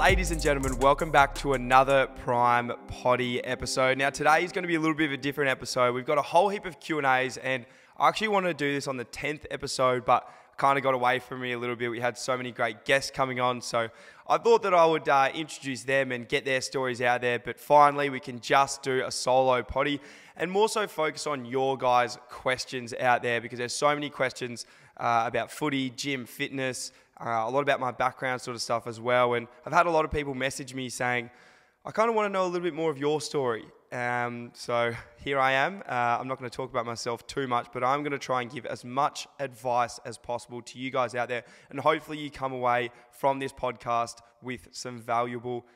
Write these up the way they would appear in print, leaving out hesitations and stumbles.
Ladies and gentlemen, welcome back to another Prime Poddy episode. Now today is going to be a little bit of a different episode. We've got a whole heap of Q&As and I actually wanted to do this on the 10th episode, but kind of got away from me a little bit. We had so many great guests coming on, so I thought that I would introduce them and get their stories out there, but finally we can just do a solo poddy and more so focus on your guys' questions out there because there's so many questions about footy, gym, fitness, a lot about my background sort of stuff as well. And I've had a lot of people message me saying, I kind of want to know a little bit more of your story. So here I am. I'm not going to talk about myself too much, but I'm going to try and give as much advice as possible to you guys out there. And hopefully you come away from this podcast with some valuable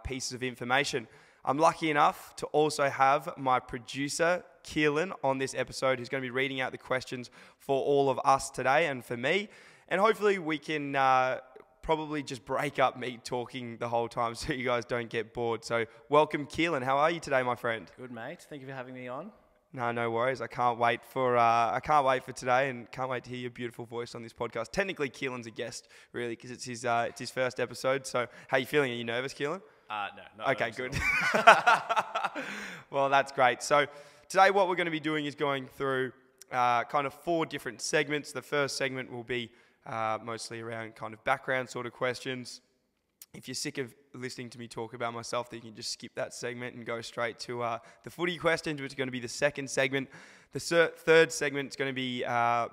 pieces of information. I'm lucky enough to also have my producer, Keehlan, on this episode, who's going to be reading out the questions for all of us today and for me. And hopefully we can probably just break up me talking the whole time so you guys don't get bored. So welcome, Keehlan. How are you today, my friend? Good, mate. Thank you for having me on. No worries. I can't wait for today and can't wait to hear your beautiful voice on this podcast. Technically, Keehlan's a guest, really, because it's his first episode. So how are you feeling? Are you nervous, Keehlan? No. Okay, good. Well, that's great. So today what we're going to be doing is going through kind of 4 different segments. The first segment will be mostly around kind of background sort of questions. If you're sick of listening to me talk about myself, then you can just skip that segment and go straight to the footy questions, which is going to be the second segment. The third segment is going to be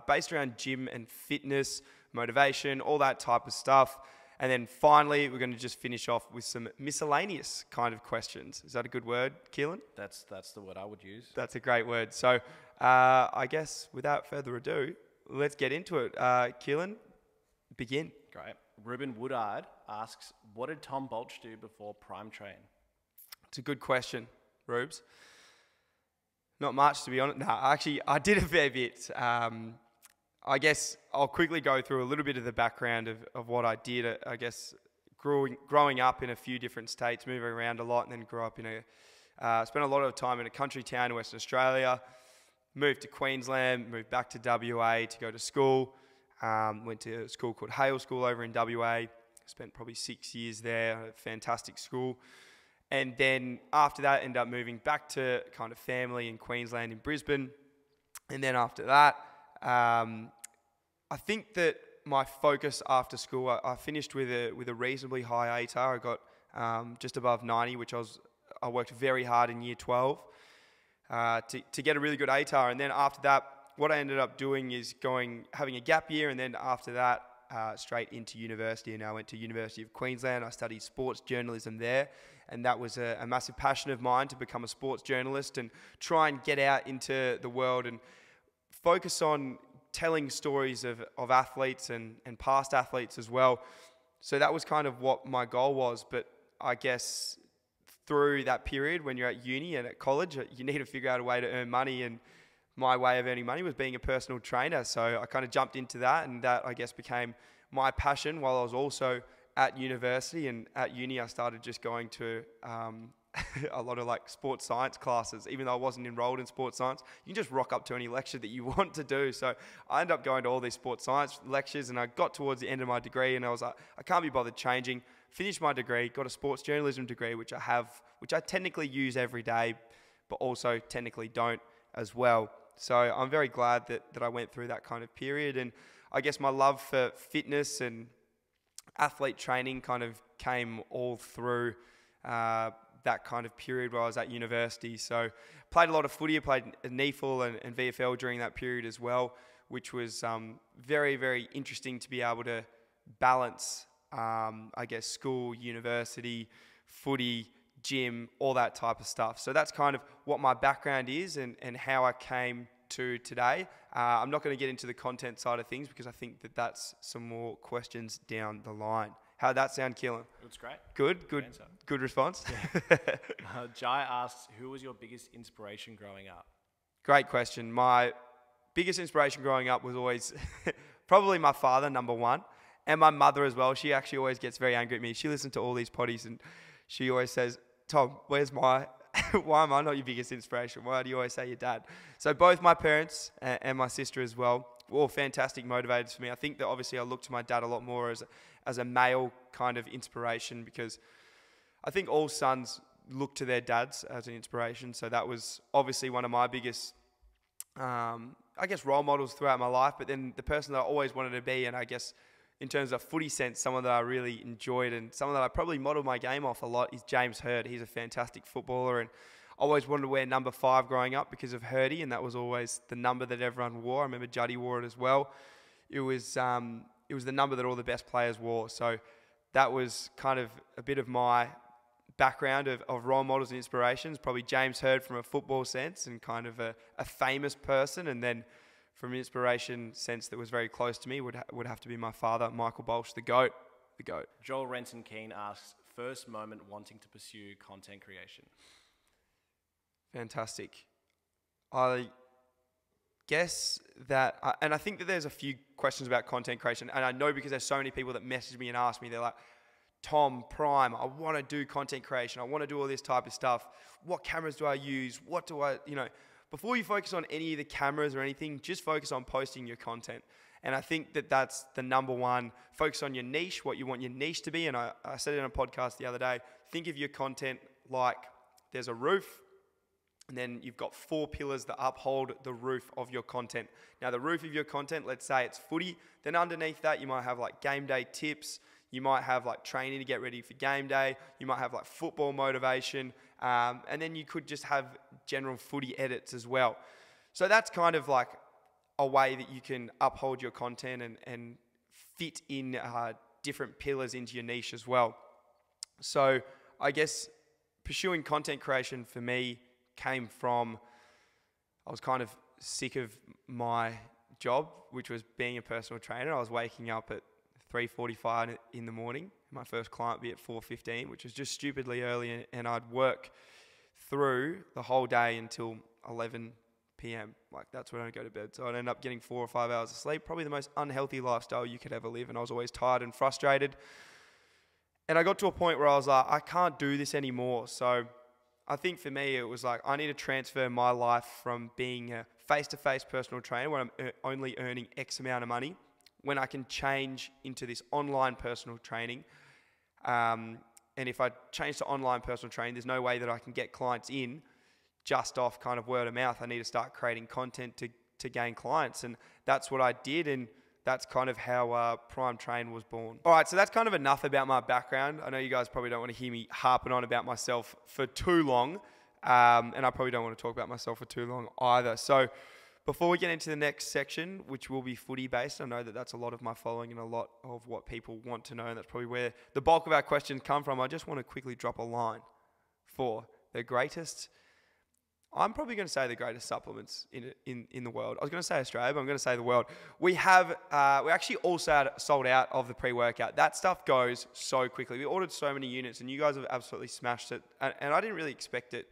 based around gym and fitness, motivation, all that type of stuff. And then finally, we're going to just finish off with some miscellaneous kind of questions. Is that a good word, Keehlan? That's the word I would use. That's a great word. So I guess without further ado, let's get into it. Keehlan, begin. Great. Ruben Woodard asks, what did Tom Bolch do before Prime Train? It's a good question, Rubes. Not much, to be honest. No, actually, I did a fair bit. I guess I'll quickly go through a little bit of the background of what I did. I guess growing up in a few different states, moving around a lot, and then grew up spent a lot of time in a country town in Western Australia. Moved to Queensland, moved back to WA to go to school. Went to a school called Hale School over in WA. Spent probably 6 years there, a fantastic school. And then after that, ended up moving back to kind of family in Queensland, in Brisbane. And then after that, I think that my focus after school, I finished with a reasonably high ATAR. I got just above 90, which I worked very hard in year 12 to get a really good ATAR. And then after that, what I ended up doing is having a gap year, and then after that, straight into university. And I went to University of Queensland. I studied sports journalism there, and that was a massive passion of mine to become a sports journalist and try and get out into the world and focus on telling stories of athletes and past athletes as well. So that was kind of what my goal was. But I guess through that period when you're at uni and at college, you need to figure out a way to earn money, and my way of earning money was being a personal trainer. So I kind of jumped into that, and that I guess became my passion while I was also at university. And at uni I started just going to a lot of like sports science classes. Even though I wasn't enrolled in sports science, you can just rock up to any lecture that you want to do. So I ended up going to all these sports science lectures, and I got towards the end of my degree and I was like, I can't be bothered changing. Finished my degree, got a sports journalism degree, which I technically use every day, but also technically don't as well. So I'm very glad that I went through that kind of period. And I guess my love for fitness and athlete training kind of came all through that kind of period where I was at university. So played a lot of footy. I played NEFL and VFL during that period as well, which was very, very interesting to be able to balance, I guess, school, university, footy, gym, all that type of stuff. So that's kind of what my background is and how I came to today. I'm not going to get into the content side of things because I think that that's some more questions down the line. How'd that sound, Keehlan? It's great. Good response. Yeah. Jai asks, who was your biggest inspiration growing up? Great question. My biggest inspiration growing up was always probably my father, number one, and my mother as well. She actually always gets very angry at me. She listens to all these poddies and she always says, Tom, why am I not your biggest inspiration? Why do you always say your dad? So both my parents and my sister as well all fantastic motivators for me. I think that obviously I look to my dad a lot more as a male kind of inspiration, because I think all sons look to their dads as an inspiration. So that was obviously one of my biggest, I guess, role models throughout my life. But then the person that I always wanted to be, and I guess in terms of footy sense, someone that I really enjoyed and someone that I probably modelled my game off a lot is James Hird. He's a fantastic footballer, and I always wanted to wear number 5 growing up because of Hirdy, and that was always the number that everyone wore. I remember Juddy wore it as well. It was the number that all the best players wore. So that was kind of a bit of my background of role models and inspirations. Probably James Hird from a football sense and kind of a famous person, and then from an inspiration sense that was very close to me would have to be my father, Michael Bolsh, the GOAT. The GOAT. Joel Renton Keane asks, first moment wanting to pursue content creation. Fantastic. I guess that, and I think that there's a few questions about content creation, and I know because there's so many people that message me and ask me, they're like, Tom, Prime, I want to do content creation. I want to do all this type of stuff. What cameras do I use? What do I, before you focus on any of the cameras or anything, just focus on posting your content. And I think that that's the number one. Focus on your niche, what you want your niche to be. And I said it in a podcast the other day, think of your content like there's a roof, and then you've got 4 pillars that uphold the roof of your content. Now, the roof of your content, let's say it's footy. Then underneath that, you might have like game day tips. You might have like training to get ready for game day. You might have like football motivation. And then you could just have general footy edits as well. So that's kind of like a way that you can uphold your content and fit in different pillars into your niche as well. So I guess pursuing content creation for me came from, I was kind of sick of my job, which was being a personal trainer. I was waking up at 3:45 in the morning. My first client would be at 4:15, which was just stupidly early, and I'd work through the whole day until 11 p.m. Like, that's when I'd go to bed. So I'd end up getting 4 or 5 hours of sleep, probably the most unhealthy lifestyle you could ever live, and I was always tired and frustrated. And I got to a point where I was like, I can't do this anymore. So I think for me, it was like, I need to transfer my life from being a face-to-face personal trainer where I'm only earning X amount of money, when I can change into this online personal training. And if I change to online personal training, there's no way that I can get clients in just off kind of word of mouth. I need to start creating content to gain clients. And that's what I did. And that's kind of how Prime Train was born. All right, so that's kind of enough about my background. I know you guys probably don't want to hear me harping on about myself for too long. And I probably don't want to talk about myself for too long either. So before we get into the next section, which will be footy based, I know that that's a lot of my following and a lot of what people want to know, and that's probably where the bulk of our questions come from. I just want to quickly drop a line for the greatest, I'm probably going to say the greatest supplements in the world. I was going to say Australia, but I'm going to say the world. We actually all sold out of the pre-workout. That stuff goes so quickly. We ordered so many units, and you guys have absolutely smashed it. And I didn't really expect it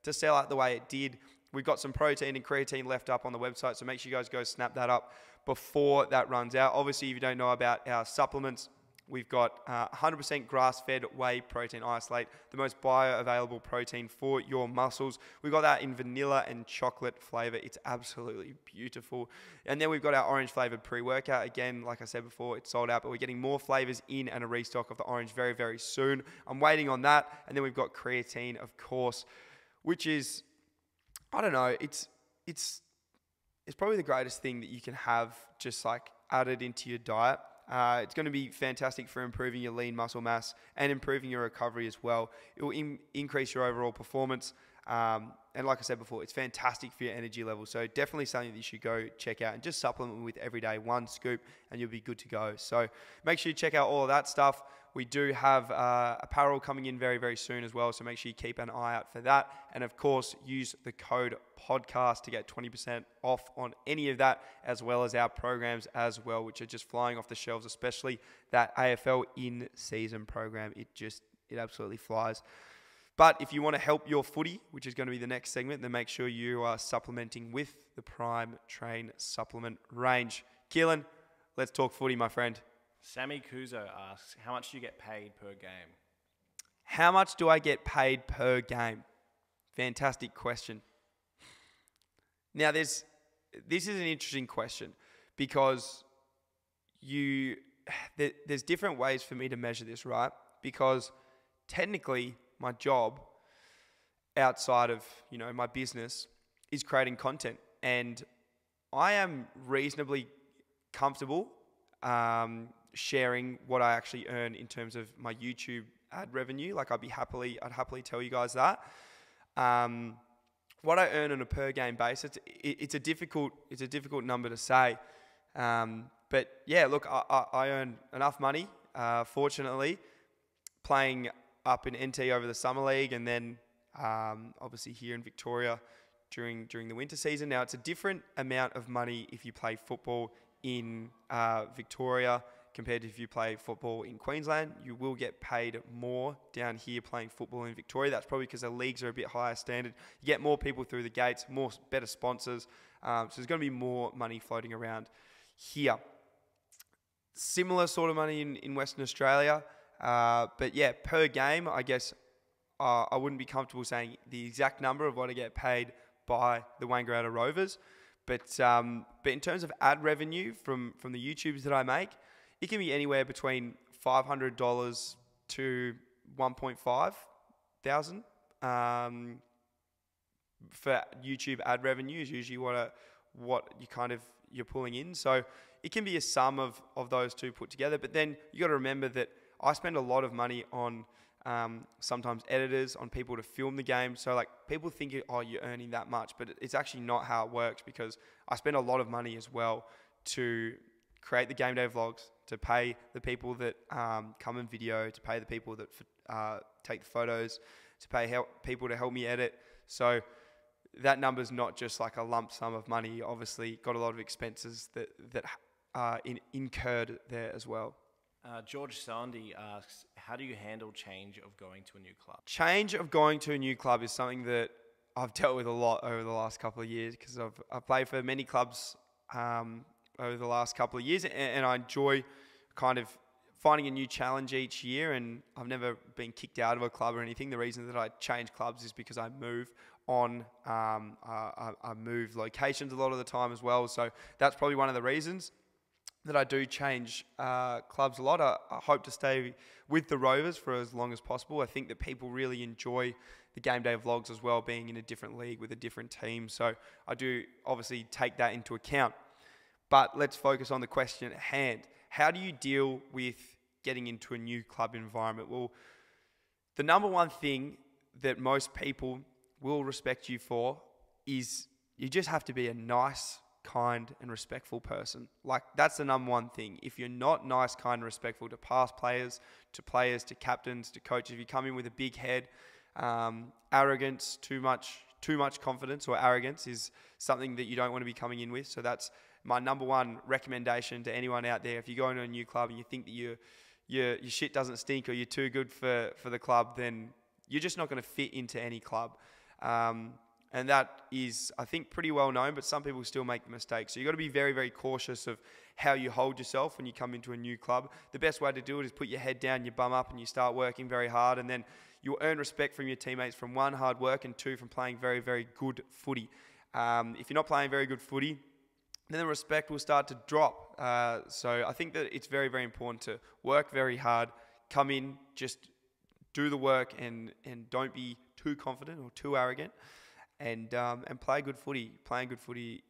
to sell out the way it did. We've got some protein and creatine left up on the website, so make sure you guys go snap that up before that runs out. Obviously, if you don't know about our supplements, we've got 100% grass-fed whey protein isolate, the most bioavailable protein for your muscles. We've got that in vanilla and chocolate flavor. It's absolutely beautiful. And then we've got our orange-flavored pre-workout. Again, like I said before, it's sold out, but we're getting more flavors in and a restock of the orange very, very soon. I'm waiting on that. And then we've got creatine, of course, which is, I don't know, it's probably the greatest thing that you can have just like added into your diet. It's going to be fantastic for improving your lean muscle mass and improving your recovery as well. It will increase your overall performance. And like I said before, it's fantastic for your energy level. So definitely something that you should go check out and just supplement with every day, 1 scoop, and you'll be good to go. So make sure you check out all of that stuff. We do have apparel coming in very, very soon as well. So make sure you keep an eye out for that. And of course, use the code podcast to get 20% off on any of that, as well as our programs as well, which are just flying off the shelves, especially that AFL in-season program. It absolutely flies. But if you want to help your footy, which is going to be the next segment, then make sure you are supplementing with the Prime Train supplement range. Keehlan, let's talk footy, my friend. Sammy Kuzo asks, how much do you get paid per game? How much do I get paid per game? Fantastic question. Now, this is an interesting question. because there's different ways for me to measure this, right? Because technically my job outside of, my business is creating content, and I am reasonably comfortable sharing what I actually earn in terms of my YouTube ad revenue. Like I'd happily tell you guys that. What I earn on a per game basis, it's a difficult number to say. But yeah, look, I earn enough money, fortunately, playing up in NT over the summer league, and then obviously here in Victoria during the winter season. Now it's a different amount of money if you play football in Victoria compared to if you play football in Queensland. You will get paid more down here playing football in Victoria. That's probably because the leagues are a bit higher standard. You get more people through the gates, better sponsors. So there's going to be more money floating around here. Similar sort of money in Western Australia. But yeah, per game, I guess I wouldn't be comfortable saying the exact number of what I get paid by the Wangaratta Rovers. But in terms of ad revenue from the YouTubes that I make, it can be anywhere between $500 to $1.5 thousand. For YouTube ad revenue is usually what you're pulling in. So it can be a sum of those two put together. But then you got to remember that I spend a lot of money on sometimes editors, on people to film the game. So like people think, you're earning that much, but it's actually not how it works, because I spend a lot of money as well to create the game day vlogs, to pay the people that come and video, to pay the people that take the photos, to pay people to help me edit. So that number's not just like a lump sum of money. Obviously got a lot of expenses that are incurred there as well. George Sandy asks, how do you handle change of going to a new club? Change of going to a new club is something that I've dealt with a lot over the last couple of years, because I've played for many clubs over the last couple of years, and I enjoy kind of finding a new challenge each year, and I've never been kicked out of a club or anything. The reason that I change clubs is because I move on. I move locations a lot of the time as well, so that's probably one of the reasons that I do change clubs a lot. I hope to stay with the Rovers for as long as possible. I think that people really enjoy the game day vlogs as well, being in a different league with a different team. So I do obviously take that into account. But let's focus on the question at hand. How do you deal with getting into a new club environment? Well, the number one thing that most people will respect you for is you just have to be a nice, kind and respectful person. Like, that's the number one thing. If you're not nice, kind and respectful to past players, to captains, to coaches, if you come in with a big head, arrogance, too much confidence or arrogance is something that you don't want to be coming in with. So that's my number one recommendation to anyone out there. If you go into a new club and you think that your shit doesn't stink or you're too good for the club, then you're just not going to fit into any club. And that is, I think, pretty well known, but some people still make the mistake. So you've got to be very, very cautious of how you hold yourself when you come into a new club. The best way to do it is put your head down, you bum up, and you start working very hard, and then you'll earn respect from your teammates from one, hard work, and two, from playing very, very good footy. If you're not playing very good footy, then the respect will start to drop. So I think that it's very, very important to work very hard, come in, just do the work, and don't be too confident or too arrogant, and play good footy. Playing good footy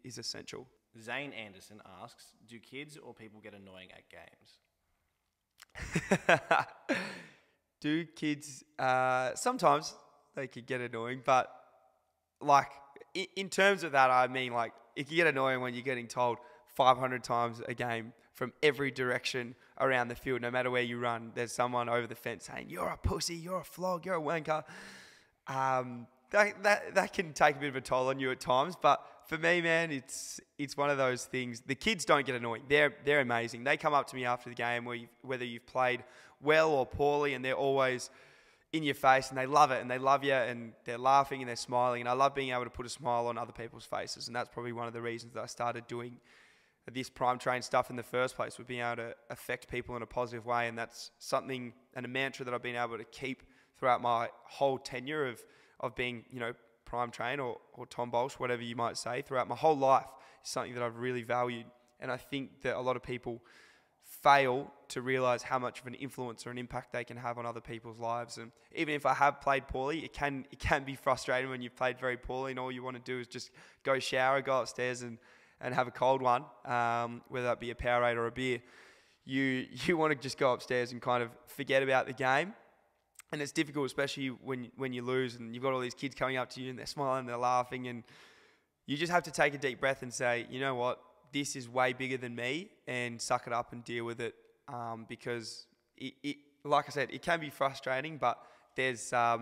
is essential. Zane Anderson asks, do kids or people get annoying at games? Do kids, sometimes they could get annoying, but like in terms of that, I mean, like, it can get annoying when you're getting told 500 times a game from every direction around the field. No matter where you run, there's someone over the fence saying, you're a pussy, you're a flog, you're a wanker. That can take a bit of a toll on you at times, but for me, man, it's one of those things. The kids don't get annoying. They're amazing. They come up to me after the game, whether you've played well or poorly, and they're always in your face, and they love it, and they love you, and they're laughing and they're smiling, and I love being able to put a smile on other people's faces, and that's probably one of the reasons that I started doing this Prime Train stuff in the first place, with being able to affect people in a positive way, and that's something and a mantra that I've been able to keep throughout my whole tenure of being, Prime Train or Tom Bolsh, whatever you might say, throughout my whole life. Is something that I've really valued And I think that a lot of people fail to realise how much of an influence or an impact they can have on other people's lives. And even if I have played poorly, it can be frustrating when you've played very poorly and all you want to do is just go shower, go upstairs and have a cold one, whether that be a Powerade or a beer. You want to just go upstairs and kind of forget about the game. And it's difficult, especially when you lose and you've got all these kids coming up to you and they're smiling, they're laughing, and you just have to take a deep breath and say, you know what, this is way bigger than me, and suck it up and deal with it. Because like I said, it can be frustrating, but there's, I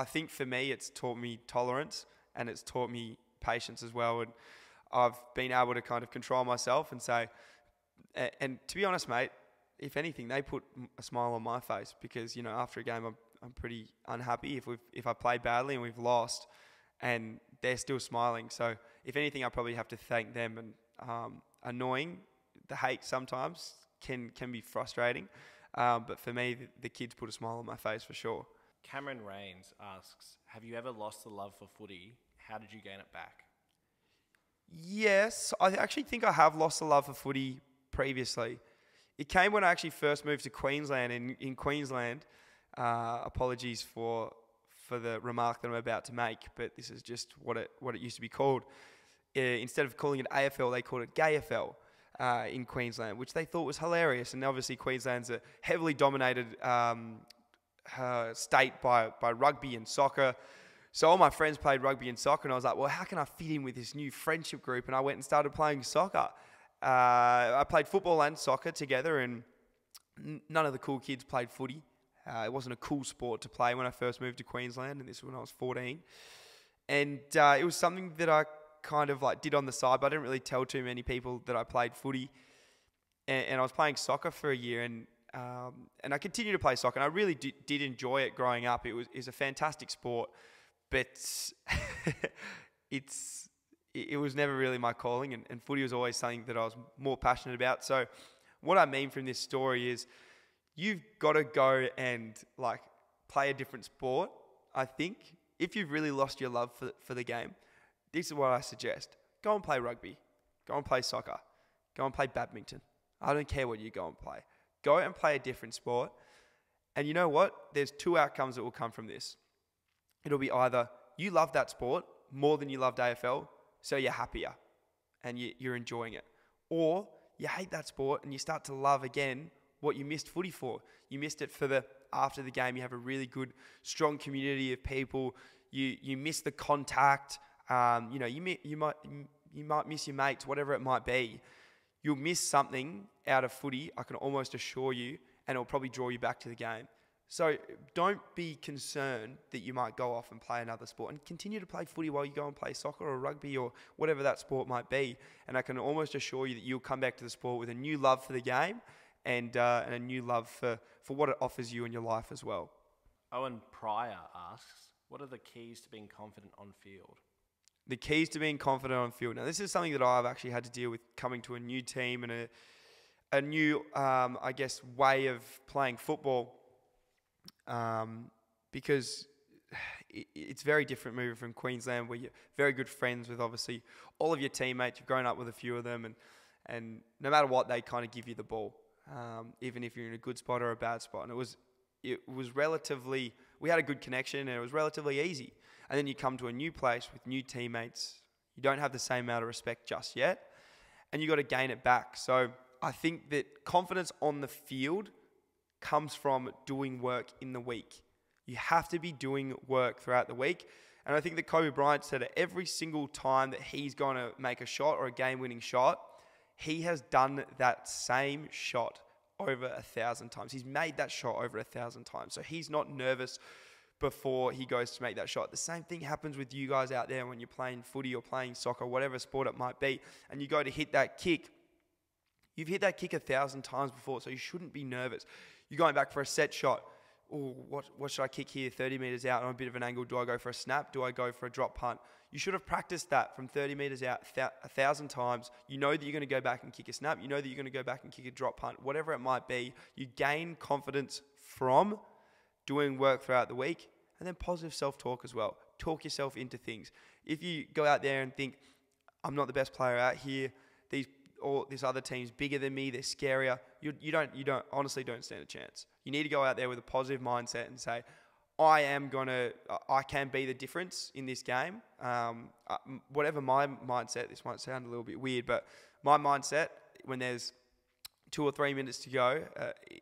think for me, it's taught me tolerance and it's taught me patience as well. And I've been able to kind of control myself and say, and to be honest, mate, if anything, they put a smile on my face because, you know, after a game, I'm pretty unhappy if I played badly and we've lost, and they're still smiling. So if anything, I probably have to thank them. And annoying, the hate sometimes can be frustrating. But for me, the kids put a smile on my face for sure. Cameron Rains asks, have you ever lost the love for footy? How did you gain it back? Yes, I actually think I have lost the love for footy previously. It came when I actually first moved to Queensland. In Queensland, apologies for the remark that I'm about to make, but this is just what it used to be called. Instead of calling it AFL, they called it GayFL in Queensland, which they thought was hilarious. And obviously Queensland's a heavily dominated state by rugby and soccer. So all my friends played rugby and soccer, and I was like, well, how can I fit in with this new friendship group? And I went and started playing soccer. I played football and soccer together, and none of the cool kids played footy. It wasn't a cool sport to play when I first moved to Queensland, and this was when I was 14. And it was something that I kind of like did on the side, but I didn't really tell too many people that I played footy. And I was playing soccer for a year, and I continued to play soccer, and I really did enjoy it growing up. It was a fantastic sport, but it was never really my calling, and footy was always something that I was more passionate about. So what I mean from this story is you've got to go and like play a different sport. I think if you've really lost your love for the game, this is what I suggest. Go and play rugby. Go and play soccer. Go and play badminton. I don't care what you go and play. Go and play a different sport. And you know what? There's two outcomes that will come from this. It'll be either you love that sport more than you loved AFL, so you're happier and you're enjoying it. Or you hate that sport and you start to love again what you missed footy for. You missed it for after the game, you have a really good, strong community of people. You miss the contact. You might miss your mates, whatever it might be. You'll miss something out of footy, I can almost assure you, and it'll probably draw you back to the game. So don't be concerned that you might go off and play another sport, and continue to play footy while you go and play soccer or rugby or whatever that sport might be. And I can almost assure you that you'll come back to the sport with a new love for the game and a new love for what it offers you in your life as well. Owen Pryor asks, what are the keys to being confident on field? The keys to being confident on field. Now, this is something that I've actually had to deal with coming to a new team and a new, way of playing football. Because it's very different moving from Queensland, where you're very good friends with obviously all of your teammates. You've grown up with a few of them, and no matter what, they kind of give you the ball, even if you're in a good spot or a bad spot. And it was relatively, we had a good connection, and it was relatively easy. And then you come to a new place with new teammates. You don't have the same amount of respect just yet, and you got to gain it back. So I think that confidence on the field comes from doing work in the week. You have to be doing work throughout the week. And I think that Kobe Bryant said it every single time that he's going to make a shot or a game-winning shot, he has done that same shot over 1,000 times. He's made that shot over 1,000 times. So he's not nervous before he goes to make that shot. The same thing happens with you guys out there when you're playing footy or playing soccer, whatever sport it might be, and you go to hit that kick. You've hit that kick 1,000 times before, so you shouldn't be nervous. You're going back for a set shot. Oh, what should I kick here? 30 metres out on a bit of an angle. Do I go for a snap? Do I go for a drop punt? You should have practiced that from 30 metres out 1,000 times. You know that you're going to go back and kick a snap. You know that you're going to go back and kick a drop punt. Whatever it might be, you gain confidence from doing work throughout the week, and then positive self-talk as well. Talk yourself into things. If you go out there and think, I'm not the best player out here, all this other team's bigger than me, they're scarier. You don't honestly don't stand a chance. You need to go out there with a positive mindset and say, I can be the difference in this game. Whatever my mindset, this might sound a little bit weird, but my mindset when there's 2 or 3 minutes to go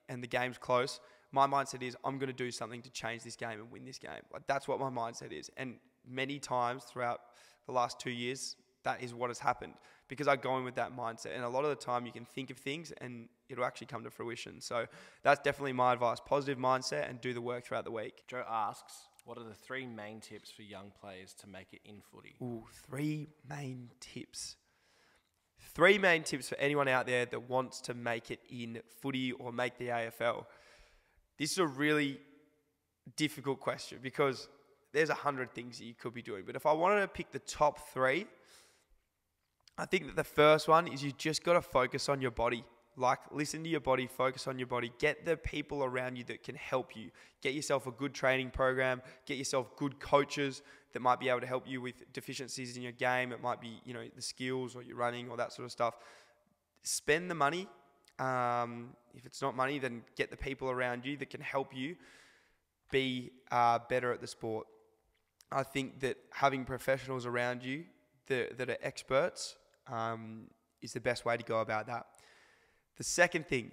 and the game's close, my mindset is I'm going to do something to change this game and win this game. Like that's what my mindset is. And many times throughout the last 2 years, that is what has happened because I go in with that mindset. And a lot of the time you can think of things and it'll actually come to fruition. So that's definitely my advice. Positive mindset and do the work throughout the week. Joe asks, what are the 3 main tips for young players to make it in footy? Ooh, 3 main tips. 3 main tips for anyone out there that wants to make it in footy or make the AFL. This is a really difficult question because there's 100 things that you could be doing. But if I wanted to pick the top 3, I think that the first one is you just got to focus on your body. Like, listen to your body, focus on your body. Get the people around you that can help you. Get yourself a good training program. Get yourself good coaches that might be able to help you with deficiencies in your game. It might be, the skills or your running or that sort of stuff. Spend the money. If it's not money, then get the people around you that can help you be better at the sport. I think that having professionals around you that are experts is the best way to go about that. The second thing,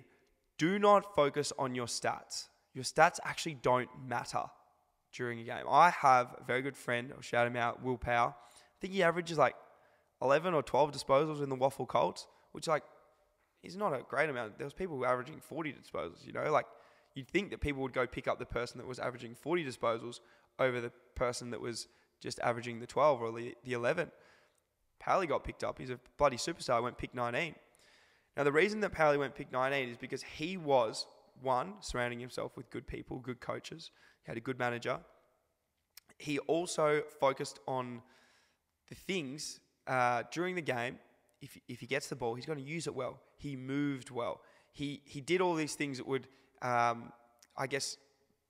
do not focus on your stats. Your stats actually don't matter during a game. I have a very good friend, I'll shout him out, Will Power. I think he averages like 11 or 12 disposals in the Waffle Colts, which is not a great amount. There was people who were averaging 40 disposals, you'd think that people would go pick up the person that was averaging 40 disposals over the person that was just averaging the 12 or the 11. Pally got picked up. He's a bloody superstar, went pick 19. Now, the reason that Pally went pick 19 is because he was, one, surrounding himself with good people, good coaches. He had a good manager. He also focused on the things during the game. If he gets the ball, he's going to use it well. He moved well. He did all these things that would,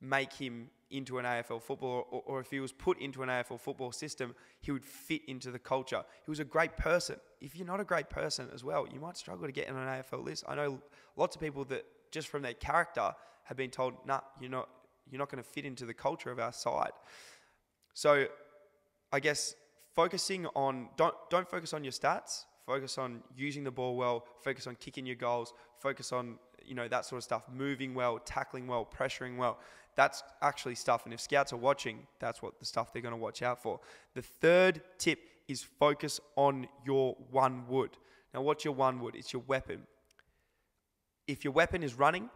make him into an AFL football, or if he was put into an AFL football system, he would fit into the culture. He was a great person. If you're not a great person as well, you might struggle to get in an AFL list. I know lots of people that just from their character have been told, nah, you're not going to fit into the culture of our side. So I guess focusing on, don't focus on your stats, focus on using the ball well, focus on kicking your goals, focus on, that sort of stuff, moving well, tackling well, pressuring well. That's actually stuff. And if scouts are watching, that's what the stuff they're going to watch out for. The third tip is focus on your one wood. Now, what's your one wood? It's your weapon. If your weapon is running,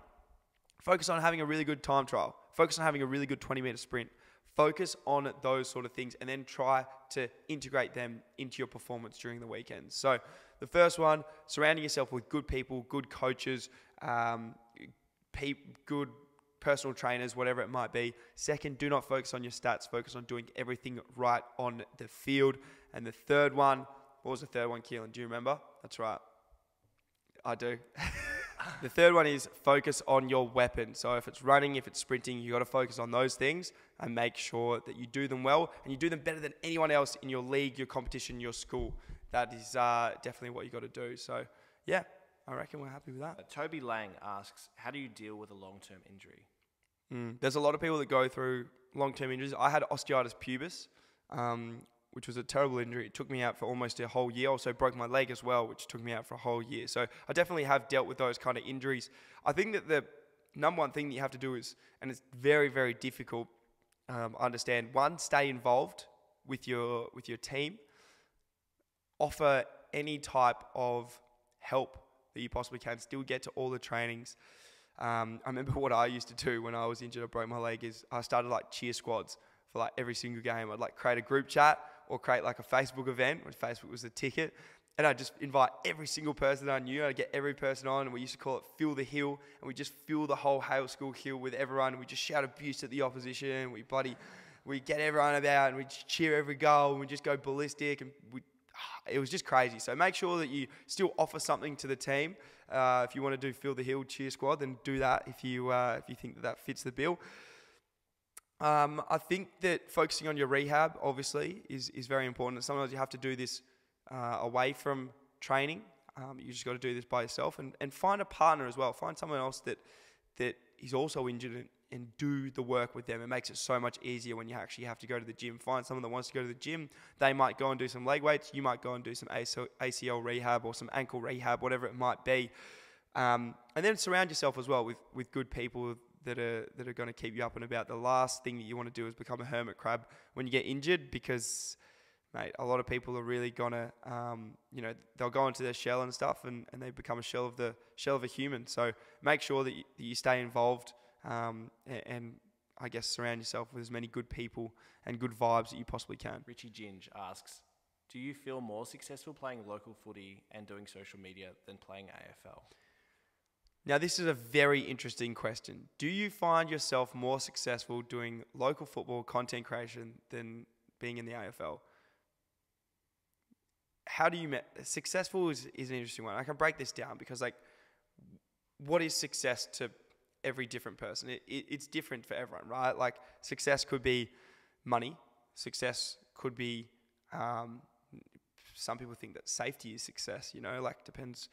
focus on having a really good time trial. Focus on having a really good 20-meter sprint. Focus on those sort of things and then try to integrate them into your performance during the weekends. So the first one, surrounding yourself with good people, good coaches, good personal trainers, whatever it might be. Second, do not focus on your stats. Focus on doing everything right on the field. And the third one, what was the third one, Keehlan? Do you remember? That's right. I do. The third one is focus on your weapon. So if it's running, if it's sprinting, you got to focus on those things and make sure that you do them well and you do them better than anyone else in your league, your competition, your school. That is definitely what you got to do. So yeah, I reckon we're happy with that. Toby Lang asks, how do you deal with a long-term injury? There's a lot of people that go through long-term injuries. I had osteitis pubis, which was a terrible injury. It took me out for almost a whole year. Also broke my leg as well, which took me out for a whole year. So I definitely have dealt with those kind of injuries. I think that the number one thing that you have to do is, and it's very, very difficult, understand, one, stay involved with your team. Offer any type of help that you possibly can. Still get to all the trainings. I remember what I used to do when I was injured or broke my leg is I started cheer squads for every single game. I'd create a group chat or create a Facebook event when Facebook was the ticket. And I'd just invite every single person I knew. I'd get every person on, and we used to call it Fill the Hill. And we just fill the whole Hale School hill with everyone. And we just shout abuse at the opposition. We get everyone about, and we just cheer every goal. And we just go ballistic. And it was just crazy. So make sure that you still offer something to the team. If you want to do Fill the Hill cheer squad, then do that if you think that fits the bill. I think that focusing on your rehab, obviously, is very important. Sometimes you have to do this away from training. You just got to do this by yourself, and find a partner as well. Find someone else that is also injured and do the work with them. It makes it so much easier when you actually have to go to the gym. Find someone that wants to go to the gym. They might go and do some leg weights. You might go and do some ACL rehab or some ankle rehab, whatever it might be. And then surround yourself as well with good people that are going to keep you up and about. The last thing that you want to do is become a hermit crab when you get injured, because, mate, a lot of people are really gonna, they'll go into their shell and stuff, and they become a shell of a human. So make sure that you stay involved, and I guess surround yourself with as many good people and good vibes that you possibly can. Richie Ginge asks, do you feel more successful playing local footy and doing social media than playing AFL? Now, this is a very interesting question. Do you find yourself more successful doing local football content creation than being in the AFL? How do you successful is an interesting one. I can break this down because, like, what is success to every different person? It's different for everyone, right? Like, success could be money. Success could be, some people think that safety is success, like, depends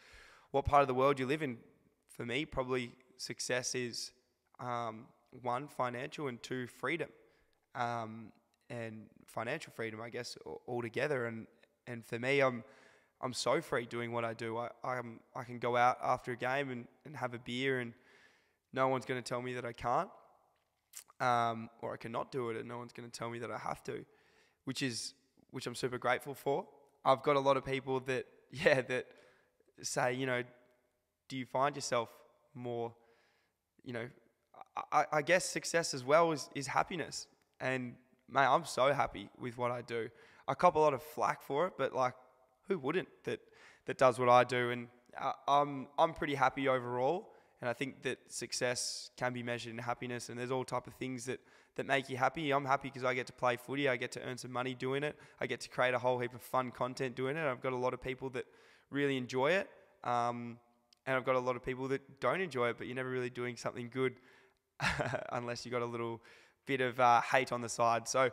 what part of the world you live in. For me, probably success is, one, financial, and two, freedom. And financial freedom, I guess, altogether. And for me, I'm so free doing what I do. I can go out after a game and have a beer, and no one's going to tell me that I can't, or I cannot do it, and no one's going to tell me that I have to, which I'm super grateful for. I've got a lot of people that say, do you find yourself more, I guess success as well is happiness. And, mate, I'm so happy with what I do. I cop a lot of flack for it, but, like, who wouldn't that does what I do? And I'm pretty happy overall. And I think that success can be measured in happiness, and there's all type of things that make you happy. I'm happy because I get to play footy. I get to earn some money doing it. I get to create a whole heap of fun content doing it. I've got a lot of people that really enjoy it. And I've got a lot of people that don't enjoy it, but you're never really doing something good unless you got a little bit of hate on the side. So,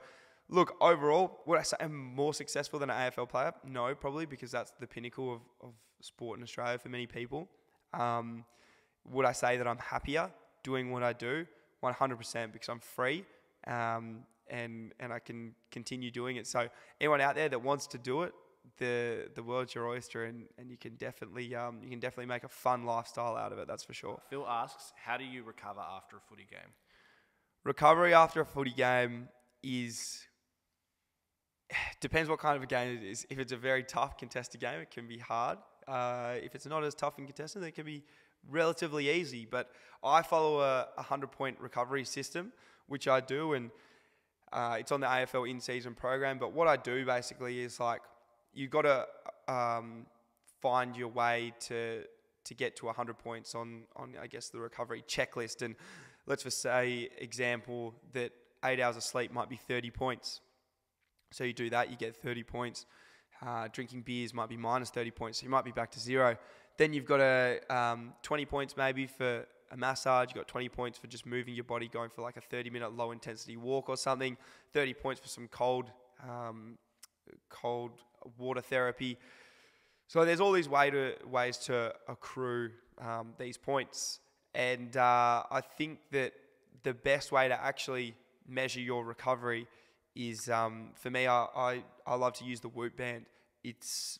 look, overall, would I say I'm more successful than an AFL player? No, probably, because that's the pinnacle of sport in Australia for many people. Would I say that I'm happier doing what I do? 100%, because I'm free, and I can continue doing it. So anyone out there that wants to do it, the world's your oyster, and you can definitely make a fun lifestyle out of it. That's for sure. Phil asks, how do you recover after a footy game? Recovery after a footy game depends what kind of a game it is. If it's a very tough contested game, it can be hard. If it's not as tough and contested, then it can be relatively easy. But I follow a 100-point recovery system, which I do, and it's on the AFL in-season program. But what I do basically is, like, you got to find your way to get to 100 points on I guess the recovery checklist. And let's just say, example, that 8 hours of sleep might be 30 points. So you do that, you get 30 points. Drinking beers might be minus 30 points, so you might be back to zero. Then you've got 20 points maybe for a massage. You've got 20 points for just moving your body, going for like a 30-minute low-intensity walk or something. 30 points for some cold water therapy. So there's all these ways to accrue these points. And I think that the best way to actually measure your recovery is, for me, I love to use the Whoop band. It's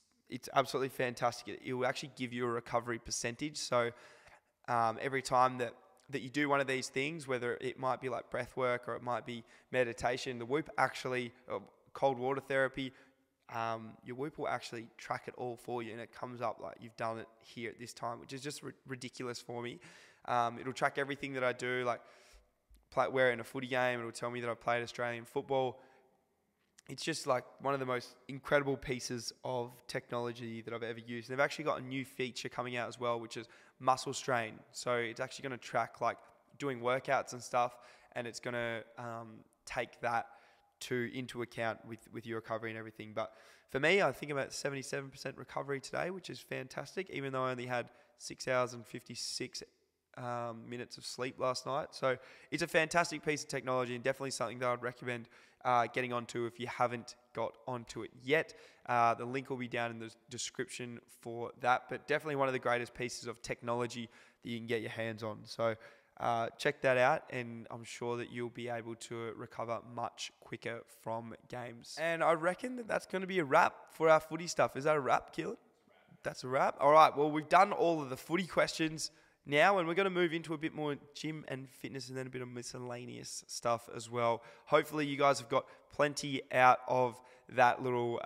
absolutely fantastic. It will actually give you a recovery percentage. So every time that you do one of these things, whether it might be like breath work or it might be meditation, the Whoop actually, cold water therapy, your Whoop will actually track it all for you, and it comes up like you've done it here at this time, which is just ridiculous for me. It'll track everything that I do, like wear it in a footy game. It'll tell me that I played Australian football. It's just like one of the most incredible pieces of technology that I've ever used. And they've actually got a new feature coming out as well, which is muscle strain. So it's actually going to track like doing workouts and stuff, and it's going to take that into account with your recovery and everything. But for me, I think about 77% recovery today, which is fantastic, even though I only had 6 hours and 56 minutes of sleep last night. So it's a fantastic piece of technology, and definitely something that I'd recommend getting onto if you haven't got onto it yet. The link will be down in the description for that, but definitely one of the greatest pieces of technology that you can get your hands on. So check that out, and I'm sure that you'll be able to recover much quicker from games. And I reckon that that's going to be a wrap for our footy stuff. Is that a wrap, Keehlan? That's a wrap. All right, well, we've done all of the footy questions now, and we're going to move into a bit more gym and fitness and then a bit of miscellaneous stuff as well. Hopefully you guys have got plenty out of that little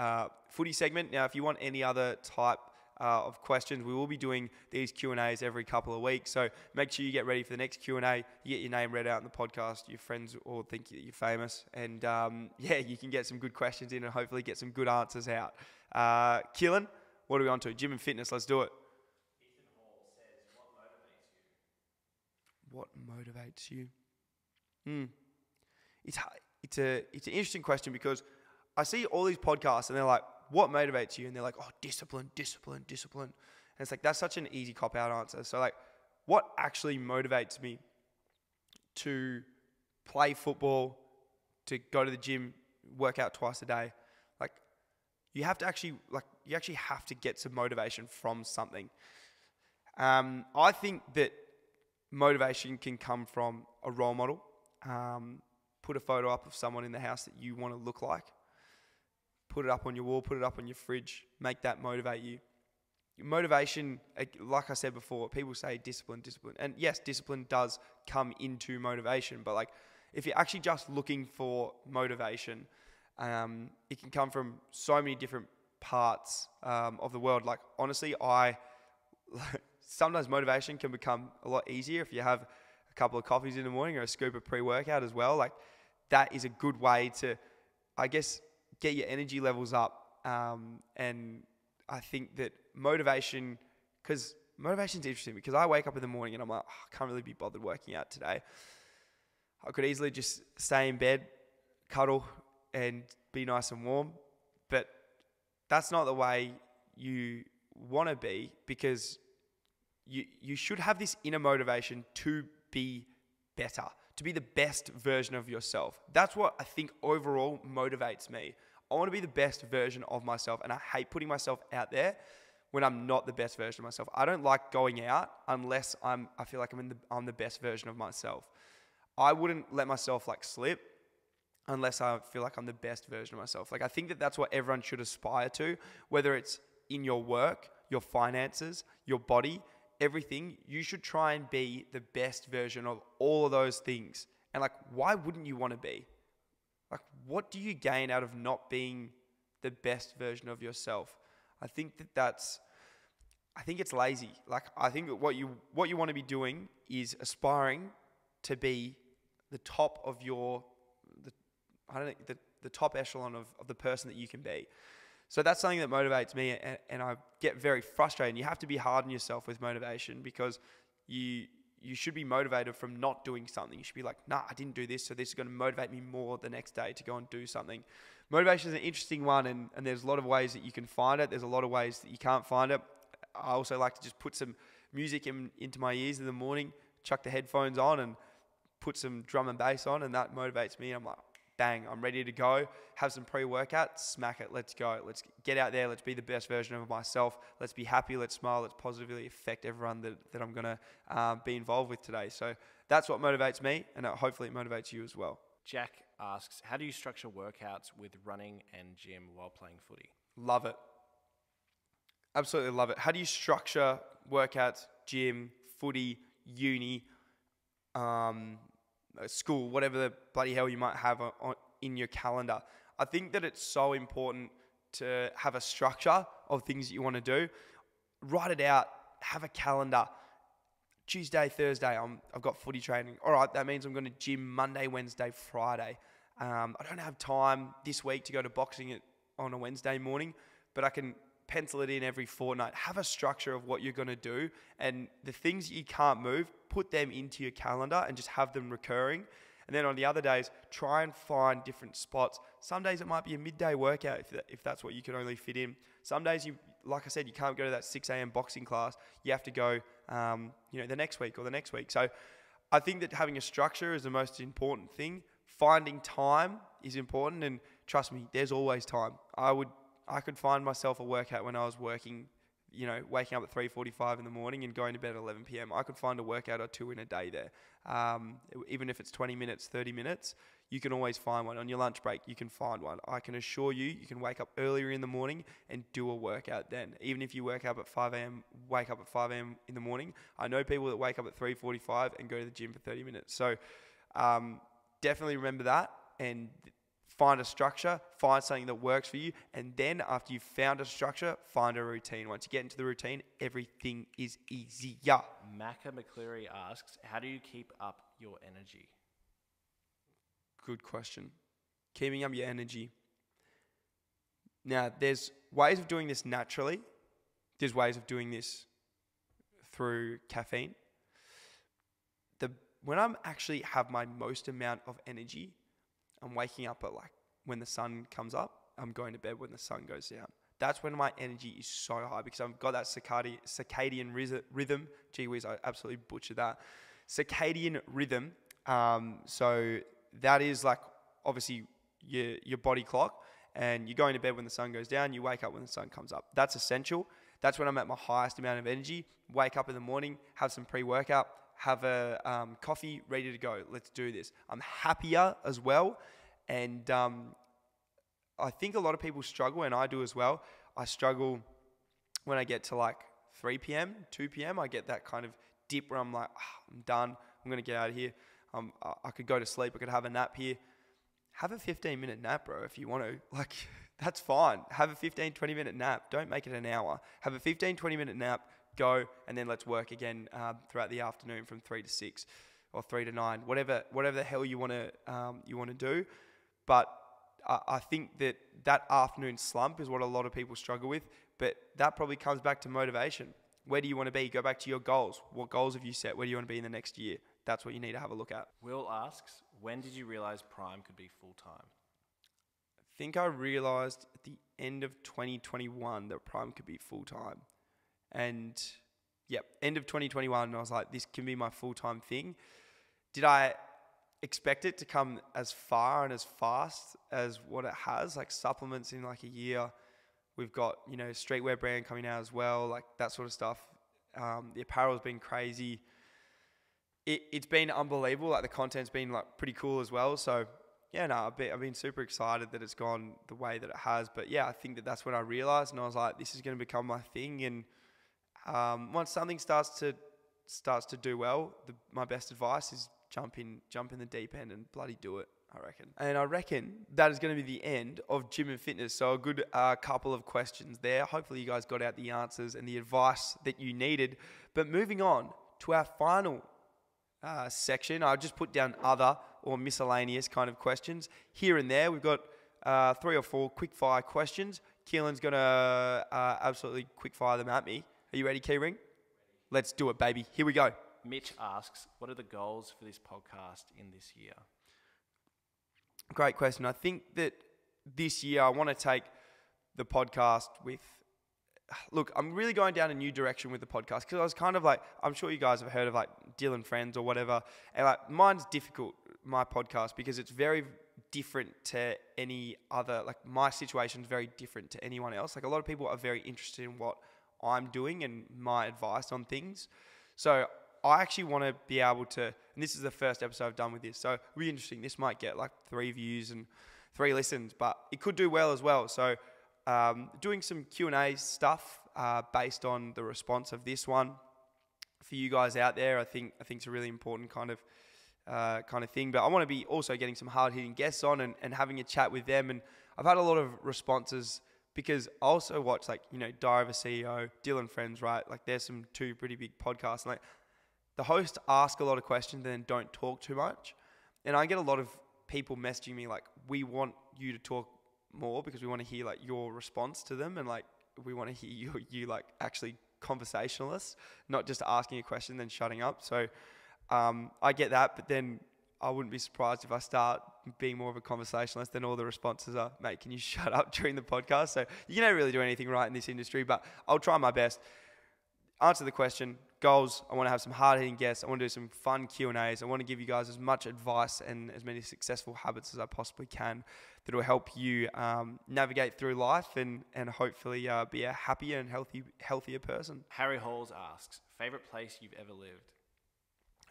footy segment. Now, if you want any other type of questions, we will be doing these Q&As every couple of weeks, so make sure you get ready for the next Q&A. You get your name read out in the podcast, your friends all think that you're famous, and you can get some good questions in and hopefully get some good answers out. Keehlan, what are we on to? Gym and fitness, let's do it. What motivates you? It's an interesting question, because I see all these podcasts and they're like, what motivates you? And they're like, oh, discipline. And it's like, that's such an easy cop-out answer. So like, what actually motivates me to play football, to go to the gym, work out twice a day? Like, you actually have to get some motivation from something. I think that motivation can come from a role model. Put a photo up of someone in the house that you want to look like. Put it up on your wall, put it up on your fridge. Make that motivate you. Motivation, like I said before, people say discipline. And yes, discipline does come into motivation. But like, if you're actually just looking for motivation, it can come from so many different parts of the world. Like, honestly, sometimes motivation can become a lot easier if you have a couple of coffees in the morning or a scoop of pre-workout as well. Like, that is a good way to, I guess, get your energy levels up. And I think that motivation's interesting, because I wake up in the morning and I'm like, I can't really be bothered working out today. I could easily just stay in bed, cuddle, and be nice and warm. But that's not the way you want to be, because you should have this inner motivation to be better, to be the best version of yourself. That's what I think overall motivates me. I want to be the best version of myself, and I hate putting myself out there when I'm not the best version of myself. I don't like going out unless I feel like I'm the best version of myself. I wouldn't let myself slip unless I feel like I'm the best version of myself. Like, I think that that's what everyone should aspire to, whether it's in your work, your finances, your body, everything. You should try and be the best version of all of those things. And why wouldn't you want to be? What do you gain out of not being the best version of yourself? I think it's lazy. I think that what you want to be doing is aspiring to be the top of the top echelon of the person that you can be. So that's something that motivates me, and I get very frustrated. And you have to be hard on yourself with motivation, because you should be motivated from not doing something. You should be like, nah, I didn't do this, so this is going to motivate me more the next day to go and do something. Motivation is an interesting one, and there's a lot of ways that you can find it. There's a lot of ways that you can't find it. I also like to just put some music into my ears in the morning, chuck the headphones on, and put some drum and bass on, and that motivates me. I'm like, bang, I'm ready to go. Have some pre-workout, smack it, let's go. Let's get out there, let's be the best version of myself. Let's be happy, let's smile, let's positively affect everyone that I'm going to be involved with today. So that's what motivates me, and hopefully it motivates you as well. Jack asks, how do you structure workouts with running and gym while playing footy? Love it. Absolutely love it. How do you structure workouts, gym, footy, uni, school, whatever the bloody hell you might have in your calendar? I think that it's so important to have a structure of things that you want to do. Write it out. Have a calendar. Tuesday, Thursday, I've got footy training. All right, that means I'm going to gym Monday, Wednesday, Friday. I don't have time this week to go to boxing on a Wednesday morning, but I can pencil it in every fortnight. Have a structure of what you're going to do, and the things that you can't move, put them into your calendar and just have them recurring. And then on the other days, try and find different spots. Some days it might be a midday workout if that's what you can only fit in. Some days, like I said, you can't go to that 6 a.m. boxing class. You have to go the next week or the next week. So I think that having a structure is the most important thing. finding time is important, and trust me, there's always time. I could find myself a workout when I was working, waking up at 3:45 in the morning and going to bed at 11 p.m. I could find a workout or two in a day there. Even if it's 20 minutes, 30 minutes, you can always find one. On your lunch break, you can find one. I can assure you, you can wake up earlier in the morning and do a workout then. Even if you wake up at 5 a.m. In the morning. I know people that wake up at 3:45 and go to the gym for 30 minutes. So definitely remember that and find a structure, find something that works for you. And then after you've found a structure, find a routine. Once you get into the routine, everything is easier. Macca McCleary asks, how do you keep up your energy? Good question. Keeping up your energy. Now, there's ways of doing this naturally. There's ways of doing this through caffeine. When I'm actually have my most amount of energy, I'm waking up at when the sun comes up. I'm going to bed when the sun goes down. That's when my energy is so high because I've got that circadian rhythm. Gee whiz, I absolutely butchered that. Circadian rhythm. So that is obviously your body clock, and you're going to bed when the sun goes down. You wake up when the sun comes up. That's essential. That's when I'm at my highest amount of energy. Wake up in the morning, have some pre-workout, have a coffee, ready to go. Let's do this. I'm happier as well. And I think a lot of people struggle, and I do as well. I struggle when I get to 3 p.m., 2 p.m. I get that kind of dip where I'm like, I'm done. I'm going to get out of here. I could go to sleep. I could have a nap here. Have a 15-minute nap, bro, if you want to. That's fine. Have a 15, 20-minute nap. Don't make it an hour. Have a 15, 20-minute nap. Go, and then let's work again throughout the afternoon from 3 to 6 or 3 to 9, whatever the hell you want to do. But I think that afternoon slump is what a lot of people struggle with. But that probably comes back to motivation. Where do you want to be? Go back to your goals. What goals have you set? Where do you want to be in the next year? That's what you need to have a look at. Will asks, when did you realize Prime could be full-time? I think I realized at the end of 2021 that Prime could be full-time. And end of 2021, I was like, this can be my full-time thing. Did I expect it to come as far and as fast as what it has? Supplements in a year. We've got, streetwear brand coming out as well, that sort of stuff. The apparel's been crazy. It's been unbelievable. The content's been pretty cool as well. So I've been super excited that it's gone the way that it has. But I think that's when I realized, and I was like, this is going to become my thing. And once something starts to do well, my best advice is jump in the deep end and bloody do it, I reckon. And I reckon that is going to be the end of gym and fitness. So a good couple of questions there. Hopefully you guys got out the answers and the advice that you needed. But moving on to our final section, I just put down other or miscellaneous kind of questions. Here and there, we've got 3 or 4 quick fire questions. Keelan's going to absolutely quick fire them at me. Are you ready, Keyring? Let's do it, baby. Here we go. Mitch asks, what are the goals for this podcast in this year? Great question. I think that this year I want to take the podcast with... Look, I'm really going down a new direction with the podcast because I was kind of I'm sure you guys have heard of Dylan Friends or whatever. And mine's difficult, my podcast, because it's very different to any other... my situation's very different to anyone else. A lot of people are very interested in what I'm doing and my advice on things. So I actually want to be able to, and this is the first episode I've done with this, so really interesting. This might get 3 views and 3 listens, but it could do well as well. So doing some Q&A stuff based on the response of this one for you guys out there, I think it's a really important kind of thing. But I want to be also getting some hard-hitting guests on and having a chat with them. And I've had a lot of responses because I also watch Diary of a CEO, Dylan Friends, right? There's some 2 pretty big podcasts. And the hosts ask a lot of questions and then don't talk too much. And I get a lot of people messaging me we want you to talk more because we want to hear your response to them, and we want to hear you actually conversationalists, not just asking a question then shutting up. So I get that, but then I wouldn't be surprised if I start being more of a conversationalist. Then all the responses are, mate, can you shut up during the podcast? So you can never really do anything right in this industry, but I'll try my best. Answer the question, goals. I want to have some hard-hitting guests. I want to do some fun Q&As. I want to give you guys as much advice and as many successful habits as I possibly can that will help you navigate through life and hopefully be a happier and healthier person. Harry Halls asks, favourite place you've ever lived?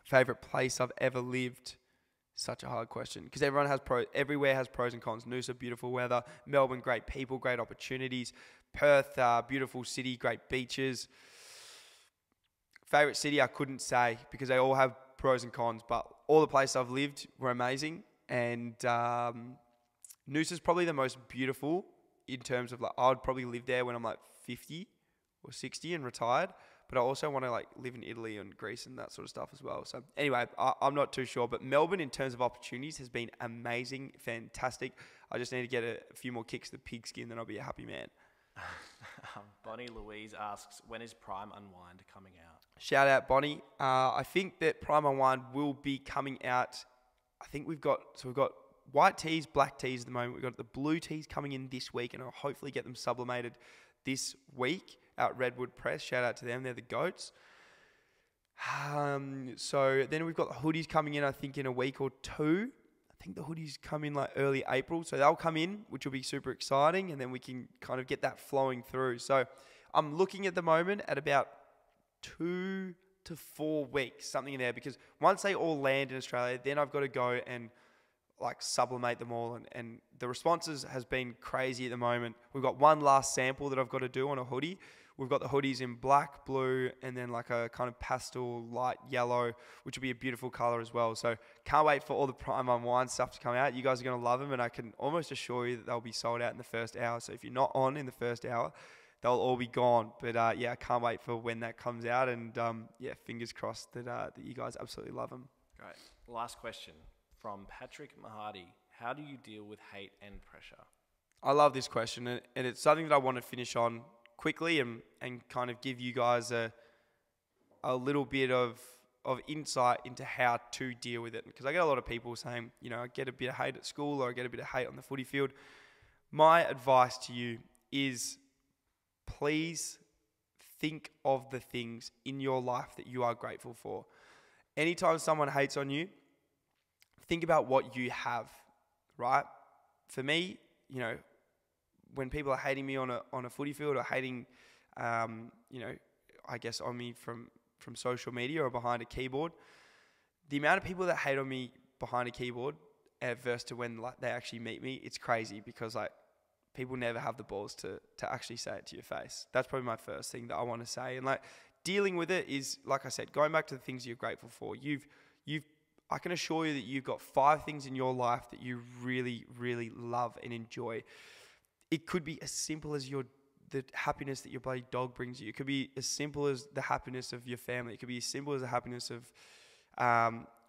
Favourite place I've ever lived? Such a hard question because everywhere has pros and cons. Noosa, beautiful weather. Melbourne, great people, great opportunities. Perth, beautiful city, great beaches. Favourite city, I couldn't say because they all have pros and cons, but all the places I've lived were amazing. And Noosa's probably the most beautiful in terms of I would probably live there when I'm 50 or 60 and retired. But I also want to live in Italy and Greece and that sort of stuff as well. So anyway, I'm not too sure. But Melbourne, in terms of opportunities, has been amazing, fantastic. I just need to get a few more kicks to the pigskin, then I'll be a happy man. Bonnie Louise asks, when is Prime Unwind coming out? Shout out, Bonnie. I think that Prime Unwind will be coming out. I think we've got white teas, black teas at the moment. We've got the blue teas coming in this week, and I'll hopefully get them sublimated this week at Redwood Press. Shout out to them. They're the goats. So then we've got the hoodies coming in, I think, in a week or two. I think the hoodies come in early April. So they'll come in, which will be super exciting. And then we can kind of get that flowing through. So I'm looking at the moment at about 2 to 4 weeks, something in there. Because once they all land in Australia, then I've got to go and sublimate them all. And the responses has been crazy at the moment. We've got one last sample that I've got to do on a hoodie. We've got the hoodies in black, blue, and then a kind of pastel light yellow, which will be a beautiful color as well. So can't wait for all the Prime Unwind stuff to come out. You guys are going to love them, and I can almost assure you that they'll be sold out in the first hour. So if you're not on in the first hour, they'll all be gone. But I can't wait for when that comes out, and fingers crossed that you guys absolutely love them. Great. Last question from Patrick Mahadi. How do you deal with hate and pressure? I love this question, and it's something that I want to finish on quickly and kind of give you guys a little bit of insight into how to deal with it. Because I get a lot of people saying, I get a bit of hate at school or I get a bit of hate on the footy field. My advice to you is please think of the things in your life that you are grateful for. Anytime someone hates on you, think about what you have, right? For me, when people are hating me on a footy field or hating, I guess on me from social media or behind a keyboard, the amount of people that hate on me behind a keyboard versus to when they actually meet me, it's crazy because people never have the balls to actually say it to your face. That's probably my first thing that I want to say. And dealing with it is, like I said, going back to the things you're grateful for. I can assure you that you've got 5 things in your life that you really, really love and enjoy. It could be as simple as the happiness that your bloody dog brings you. It could be as simple as the happiness of your family. It could be as simple as the happiness of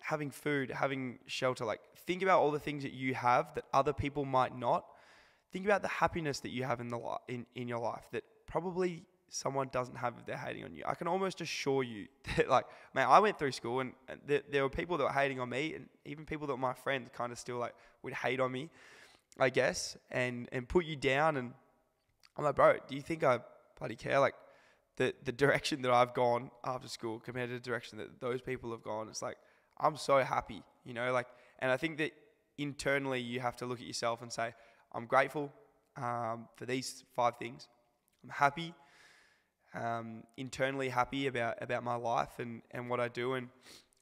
having food, having shelter. Think about all the things that you have that other people might not. Think about the happiness that you have in your life that probably someone doesn't have if they're hating on you. I can almost assure you that, man, I went through school and there were people that were hating on me, and even people that were my friends kind of still would hate on me, I guess, and put you down. And I'm like, bro, do you think I bloody care? The direction that I've gone after school compared to the direction that those people have gone, it's I'm so happy, and I think that internally you have to look at yourself and say, I'm grateful for these 5 things. I'm happy, internally happy about my life and what I do. And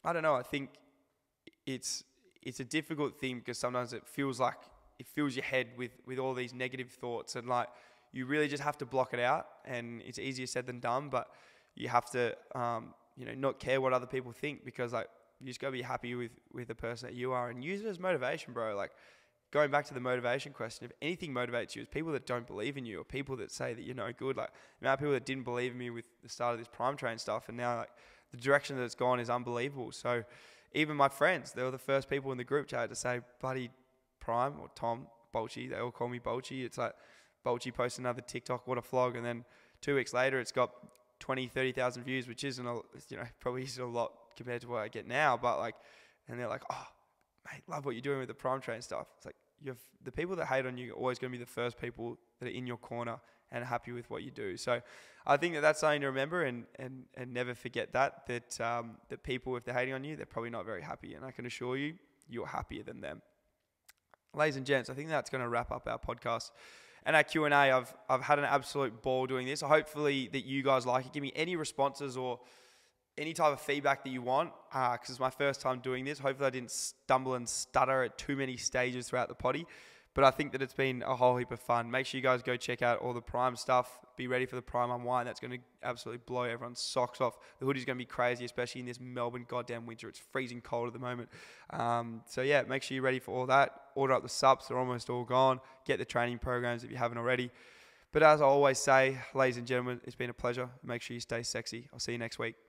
I don't know, I think it's a difficult thing because sometimes it fills your head with all these negative thoughts, and you really just have to block it out. And it's easier said than done, but you have to not care what other people think, because you just gotta be happy with the person that you are and use it as motivation, bro. Going back to the motivation question, if anything motivates you, it's people that don't believe in you or people that say that you're no good. The amount of people that didn't believe in me with the start of this Prime Train stuff, and now the direction that it's gone is unbelievable. So even my friends, they were the first people in the group chat to say, buddy, Prime or Tom, Bolchi, they all call me Bolchi. It's Bolchi posted another TikTok, what a flog. And then 2 weeks later, it's got 20, 30,000 views, which isn't, probably isn't a lot compared to what I get now. But and they're oh, mate, love what you're doing with the Prime Train stuff. It's the people that hate on you are always going to be the first people that are in your corner and happy with what you do. So I think that's something to remember and never forget that people, if they're hating on you, they're probably not very happy. And I can assure you, you're happier than them. Ladies and gents, I think that's going to wrap up our podcast and our Q&A. I've had an absolute ball doing this. Hopefully that you guys like it. Give me any responses or any type of feedback that you want, because it's my first time doing this. Hopefully I didn't stumble and stutter at too many stages throughout the potty. But I think that it's been a whole heap of fun. Make sure you guys go check out all the Prime stuff. Be ready for the Prime Unwind. That's going to absolutely blow everyone's socks off. The hoodie's going to be crazy, especially in this Melbourne goddamn winter. It's freezing cold at the moment. So yeah, make sure you're ready for all that. Order up the subs. They're almost all gone. Get the training programs if you haven't already. But as I always say, ladies and gentlemen, it's been a pleasure. Make sure you stay sexy. I'll see you next week.